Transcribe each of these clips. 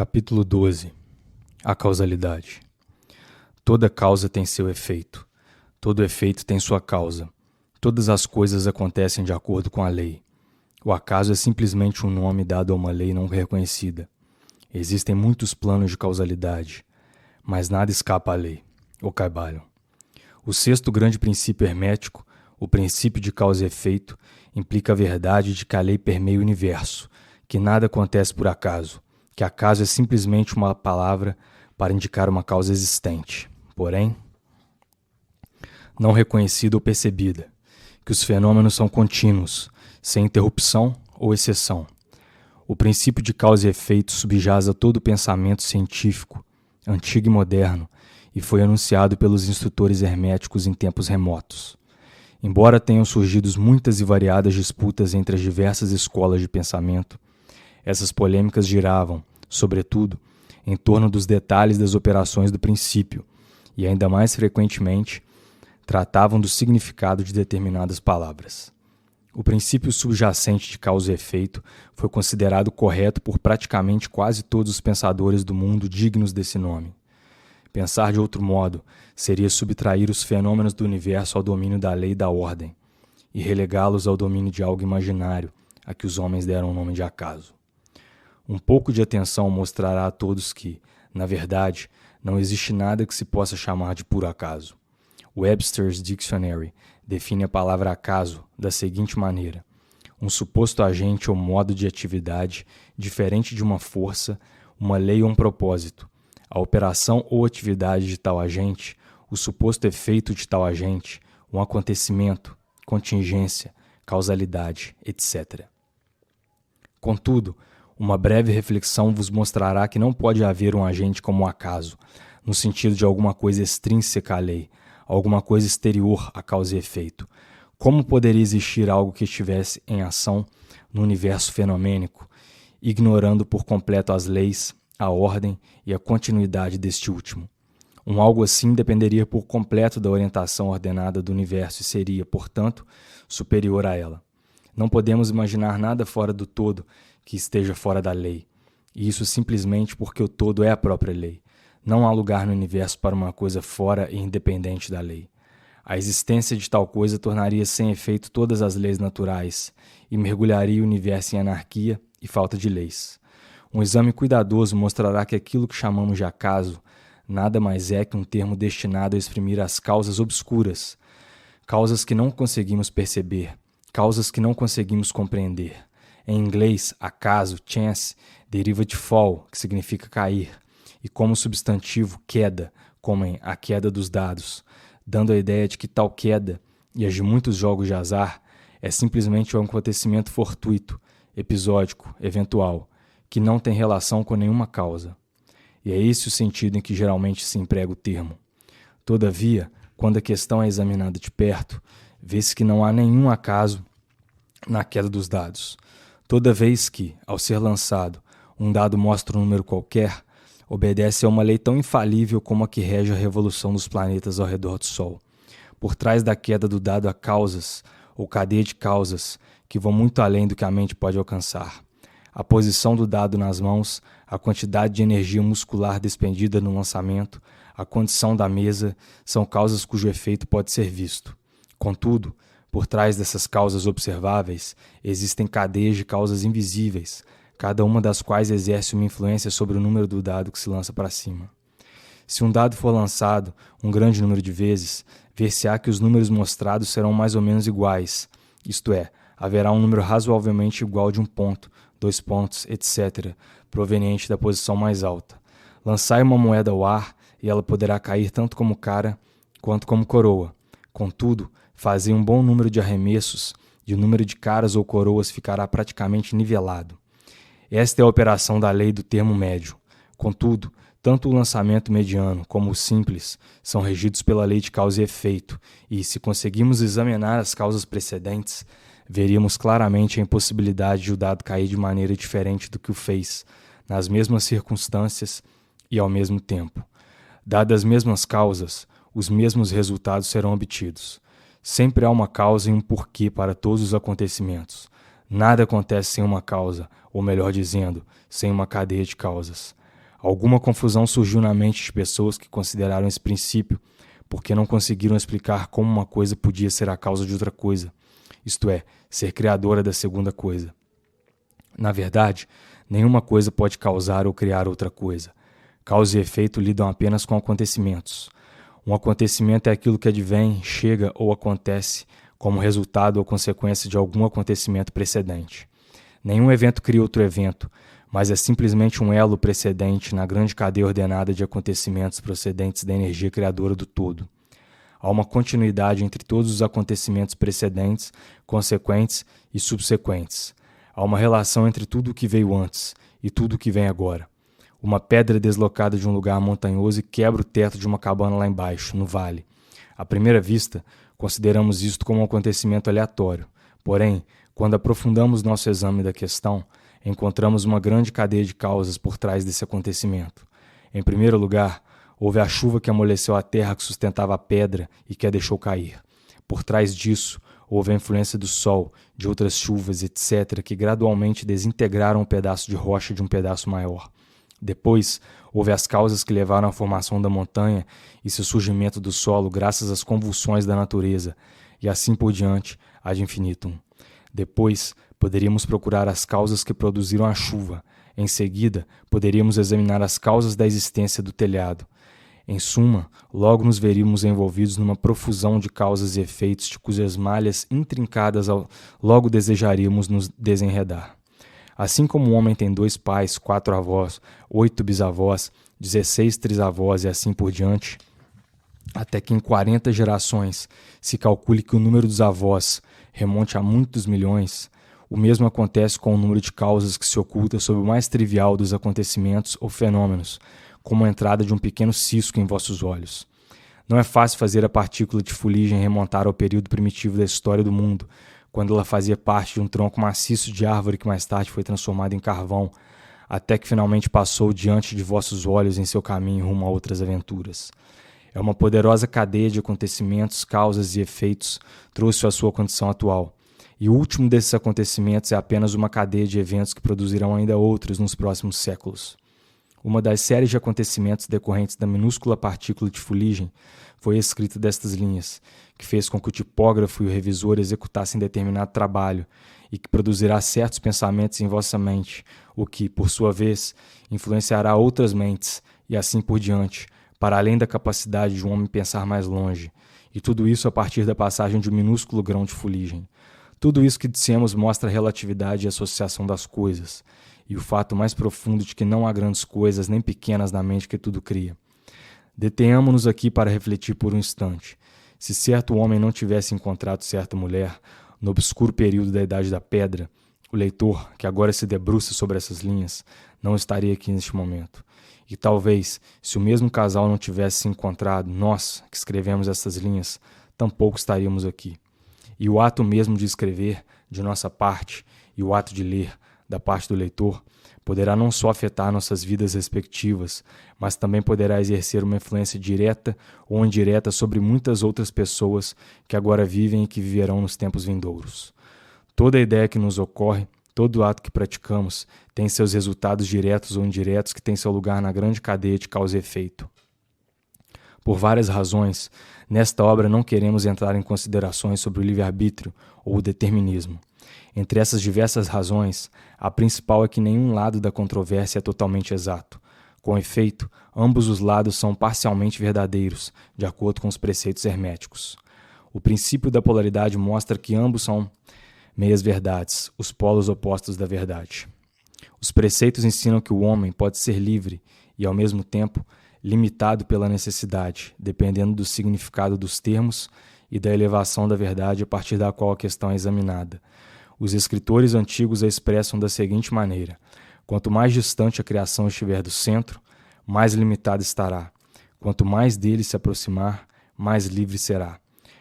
Capítulo 12. A causalidade. Toda causa tem seu efeito. Todo efeito tem sua causa. Todas as coisas acontecem de acordo com a lei. O acaso é simplesmente um nome dado a uma lei não reconhecida. Existem muitos planos de causalidade, mas nada escapa à lei, ou Kybalion. O sexto grande princípio hermético, o princípio de causa e efeito, implica a verdade de que a lei permeia o universo, que nada acontece por acaso, que acaso é simplesmente uma palavra para indicar uma causa existente, porém não reconhecida ou percebida, que os fenômenos são contínuos, sem interrupção ou exceção. O princípio de causa e efeito subjaz a todo o pensamento científico, antigo e moderno, e foi anunciado pelos instrutores herméticos em tempos remotos. Embora tenham surgido muitas e variadas disputas entre as diversas escolas de pensamento, essas polêmicas giravam, sobretudo, em torno dos detalhes das operações do princípio e, ainda mais frequentemente, tratavam do significado de determinadas palavras. O princípio subjacente de causa e efeito foi considerado correto por praticamente quase todos os pensadores do mundo dignos desse nome. Pensar de outro modo seria subtrair os fenômenos do universo ao domínio da lei e da ordem e relegá-los ao domínio de algo imaginário a que os homens deram o nome de acaso. Um pouco de atenção mostrará a todos que, na verdade, não existe nada que se possa chamar de puro acaso. Webster's Dictionary define a palavra acaso da seguinte maneira: um suposto agente ou modo de atividade diferente de uma força, uma lei ou um propósito, a operação ou atividade de tal agente, o suposto efeito de tal agente, um acontecimento, contingência, causalidade, etc. Contudo, uma breve reflexão vos mostrará que não pode haver um agente como o acaso, no sentido de alguma coisa extrínseca à lei, alguma coisa exterior a causa e efeito. Como poderia existir algo que estivesse em ação no universo fenomênico, ignorando por completo as leis, a ordem e a continuidade deste último? Um algo assim dependeria por completo da orientação ordenada do universo e seria, portanto, superior a ela. Não podemos imaginar nada fora do todo que esteja fora da lei, e isso simplesmente porque o todo é a própria lei. Não há lugar no universo para uma coisa fora e independente da lei. A existência de tal coisa tornaria sem efeito todas as leis naturais e mergulharia o universo em anarquia e falta de leis. Um exame cuidadoso mostrará que aquilo que chamamos de acaso nada mais é que um termo destinado a exprimir as causas obscuras, causas que não conseguimos perceber, causas que não conseguimos compreender. Em inglês, acaso, chance, deriva de fall, que significa cair, e como substantivo queda, como em a queda dos dados, dando a ideia de que tal queda, e as de muitos jogos de azar, é simplesmente um acontecimento fortuito, episódico, eventual, que não tem relação com nenhuma causa. E é esse o sentido em que geralmente se emprega o termo. Todavia, quando a questão é examinada de perto, vê-se que não há nenhum acaso na queda dos dados. Toda vez que, ao ser lançado, um dado mostra um número qualquer, obedece a uma lei tão infalível como a que rege a revolução dos planetas ao redor do Sol. Por trás da queda do dado há causas, ou cadeia de causas, que vão muito além do que a mente pode alcançar. A posição do dado nas mãos, a quantidade de energia muscular despendida no lançamento, a condição da mesa, são causas cujo efeito pode ser visto. Contudo, por trás dessas causas observáveis, existem cadeias de causas invisíveis, cada uma das quais exerce uma influência sobre o número do dado que se lança para cima. Se um dado for lançado um grande número de vezes, ver-se-á que os números mostrados serão mais ou menos iguais, isto é, haverá um número razoavelmente igual de 1 ponto, 2 pontos, etc., proveniente da posição mais alta. Lançai uma moeda ao ar e ela poderá cair tanto como cara quanto como coroa. Contudo, fazei um bom número de arremessos e o número de caras ou coroas ficará praticamente nivelado. Esta é a operação da lei do termo médio. Contudo, tanto o lançamento mediano como o simples são regidos pela lei de causa e efeito, e, se conseguimos examinar as causas precedentes, veríamos claramente a impossibilidade de o dado cair de maneira diferente do que o fez, nas mesmas circunstâncias e ao mesmo tempo. Dadas as mesmas causas, os mesmos resultados serão obtidos. Sempre há uma causa e um porquê para todos os acontecimentos. Nada acontece sem uma causa, ou melhor dizendo, sem uma cadeia de causas. Alguma confusão surgiu na mente de pessoas que consideraram esse princípio, porque não conseguiram explicar como uma coisa podia ser a causa de outra coisa, isto é, ser criadora da segunda coisa. Na verdade, nenhuma coisa pode causar ou criar outra coisa. Causa e efeito lidam apenas com acontecimentos. Um acontecimento é aquilo que advém, chega ou acontece como resultado ou consequência de algum acontecimento precedente. Nenhum evento cria outro evento, mas é simplesmente um elo precedente na grande cadeia ordenada de acontecimentos procedentes da energia criadora do todo. Há uma continuidade entre todos os acontecimentos precedentes, consequentes e subsequentes. Há uma relação entre tudo o que veio antes e tudo o que vem agora. Uma pedra deslocada de um lugar montanhoso e quebra o teto de uma cabana lá embaixo, no vale. À primeira vista, consideramos isto como um acontecimento aleatório. Porém, quando aprofundamos nosso exame da questão, encontramos uma grande cadeia de causas por trás desse acontecimento. Em primeiro lugar, houve a chuva que amoleceu a terra que sustentava a pedra e que a deixou cair. Por trás disso, houve a influência do sol, de outras chuvas, etc., que gradualmente desintegraram um pedaço de rocha de um pedaço maior. Depois, houve as causas que levaram à formação da montanha e seu surgimento do solo graças às convulsões da natureza, e assim por diante, ad infinitum. Depois, poderíamos procurar as causas que produziram a chuva. Em seguida, poderíamos examinar as causas da existência do telhado. Em suma, logo nos veríamos envolvidos numa profusão de causas e efeitos de cujas malhas intrincadas logo desejaríamos nos desenredar. Assim como o homem tem 2 pais, 4 avós, 8 bisavós, 16 trisavós e assim por diante, até que em 40 gerações se calcule que o número dos avós remonte a muitos milhões, o mesmo acontece com o número de causas que se oculta sob o mais trivial dos acontecimentos ou fenômenos, como a entrada de um pequeno cisco em vossos olhos. Não é fácil fazer a partícula de fuligem remontar ao período primitivo da história do mundo, quando ela fazia parte de um tronco maciço de árvore que mais tarde foi transformado em carvão, até que finalmente passou diante de vossos olhos em seu caminho rumo a outras aventuras. É uma poderosa cadeia de acontecimentos, causas e efeitos trouxe à sua condição atual. E o último desses acontecimentos é apenas uma cadeia de eventos que produzirão ainda outros nos próximos séculos. Uma das séries de acontecimentos decorrentes da minúscula partícula de fuligem foi a escrita destas linhas, que fez com que o tipógrafo e o revisor executassem determinado trabalho e que produzirá certos pensamentos em vossa mente, o que, por sua vez, influenciará outras mentes e assim por diante, para além da capacidade de um homem pensar mais longe, e tudo isso a partir da passagem de um minúsculo grão de fuligem. Tudo isso que dissemos mostra a relatividade e associação das coisas, e o fato mais profundo de que não há grandes coisas nem pequenas na mente que tudo cria. Detenhamo-nos aqui para refletir por um instante. Se certo homem não tivesse encontrado certa mulher, no obscuro período da Idade da Pedra, o leitor, que agora se debruça sobre essas linhas, não estaria aqui neste momento. E talvez, se o mesmo casal não tivesse se encontrado, nós, que escrevemos essas linhas, tampouco estaríamos aqui. E o ato mesmo de escrever, de nossa parte, e o ato de ler, da parte do leitor, poderá não só afetar nossas vidas respectivas, mas também poderá exercer uma influência direta ou indireta sobre muitas outras pessoas que agora vivem e que viverão nos tempos vindouros. Toda ideia que nos ocorre, todo ato que praticamos, tem seus resultados diretos ou indiretos que têm seu lugar na grande cadeia de causa e efeito. Por várias razões, nesta obra não queremos entrar em considerações sobre o livre-arbítrio ou o determinismo. Entre essas diversas razões, a principal é que nenhum lado da controvérsia é totalmente exato. Com efeito, ambos os lados são parcialmente verdadeiros, de acordo com os preceitos herméticos. O princípio da polaridade mostra que ambos são meias-verdades, os polos opostos da verdade. Os preceitos ensinam que o homem pode ser livre e, ao mesmo tempo, limitado pela necessidade, dependendo do significado dos termos e da elevação da verdade a partir da qual a questão é examinada. Os escritores antigos a expressam da seguinte maneira: quanto mais distante a criação estiver do centro, mais limitada estará. Quanto mais dele se aproximar, mais livre será.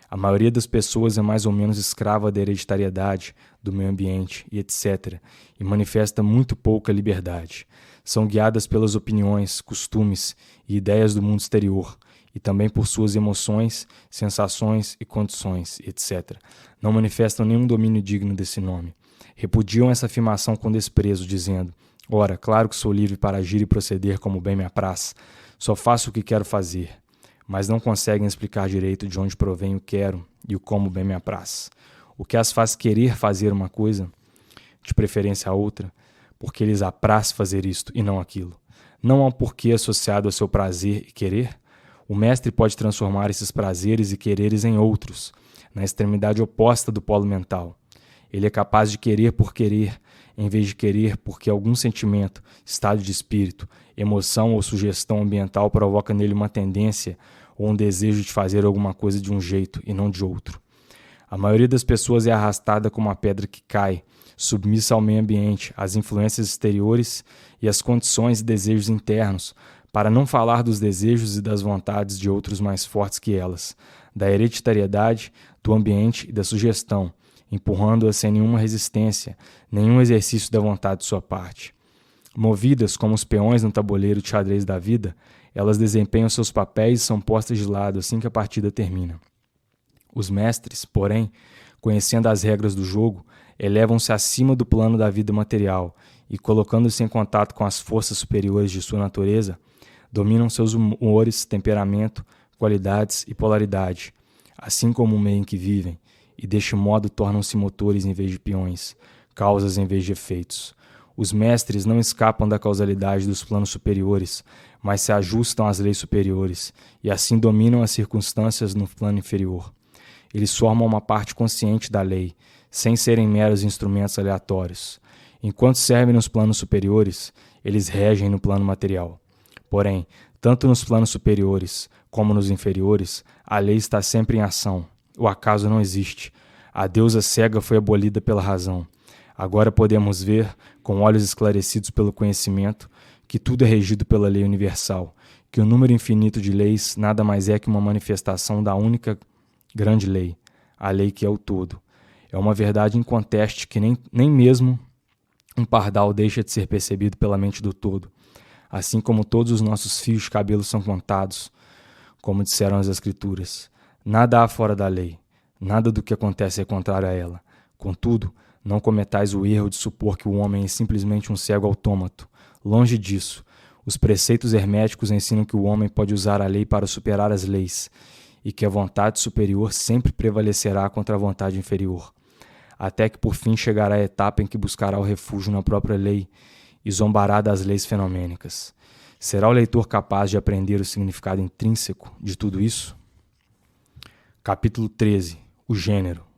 A maioria das pessoas é mais ou menos escrava da hereditariedade, do meio ambiente e etc., e manifesta muito pouca liberdade. São guiadas pelas opiniões, costumes e ideias do mundo exterior, e também por suas emoções, sensações e condições, etc. Não manifestam nenhum domínio digno desse nome. Repudiam essa afirmação com desprezo, dizendo: Ora, claro que sou livre para agir e proceder como bem me apraz. Só faço o que quero fazer, mas não conseguem explicar direito de onde provém o quero e o como bem me apraz. O que as faz querer fazer uma coisa, de preferência a outra, porque lhes apraz fazer isto e não aquilo. Não há um porquê associado ao seu prazer e querer. O mestre pode transformar esses prazeres e quereres em outros, na extremidade oposta do polo mental. Ele é capaz de querer por querer, em vez de querer porque algum sentimento, estado de espírito, emoção ou sugestão ambiental provoca nele uma tendência ou um desejo de fazer alguma coisa de um jeito e não de outro. A maioria das pessoas é arrastada como uma pedra que cai, submissa ao meio ambiente, às influências exteriores e às condições e desejos internos, para não falar dos desejos e das vontades de outros mais fortes que elas, da hereditariedade, do ambiente e da sugestão, empurrando-a sem nenhuma resistência, nenhum exercício da vontade de sua parte. Movidas como os peões no tabuleiro de xadrez da vida, elas desempenham seus papéis e são postas de lado assim que a partida termina. Os mestres, porém, conhecendo as regras do jogo, elevam-se acima do plano da vida material e, colocando-se em contato com as forças superiores de sua natureza, dominam seus humores, temperamento, qualidades e polaridade, assim como o meio em que vivem, e deste modo tornam-se motores em vez de peões, causas em vez de efeitos. Os mestres não escapam da causalidade dos planos superiores, mas se ajustam às leis superiores, e assim dominam as circunstâncias no plano inferior. Eles formam uma parte consciente da lei, sem serem meros instrumentos aleatórios. Enquanto servem nos planos superiores, eles regem no plano material. Porém, tanto nos planos superiores como nos inferiores, a lei está sempre em ação. O acaso não existe. A deusa cega foi abolida pela razão. Agora podemos ver, com olhos esclarecidos pelo conhecimento, que tudo é regido pela lei universal, que o número infinito de leis nada mais é que uma manifestação da única grande lei, a lei que é o todo. É uma verdade inconteste que nem mesmo um pardal deixa de ser percebido pela mente do todo, assim como todos os nossos fios de cabelo são contados, como disseram as Escrituras. Nada há fora da lei, nada do que acontece é contrário a ela. Contudo, não cometais o erro de supor que o homem é simplesmente um cego autômato. Longe disso, os preceitos herméticos ensinam que o homem pode usar a lei para superar as leis, e que a vontade superior sempre prevalecerá contra a vontade inferior, até que por fim chegará a etapa em que buscará o refúgio na própria lei e zombará das leis fenomênicas. Será o leitor capaz de aprender o significado intrínseco de tudo isso? Capítulo 13. O gênero.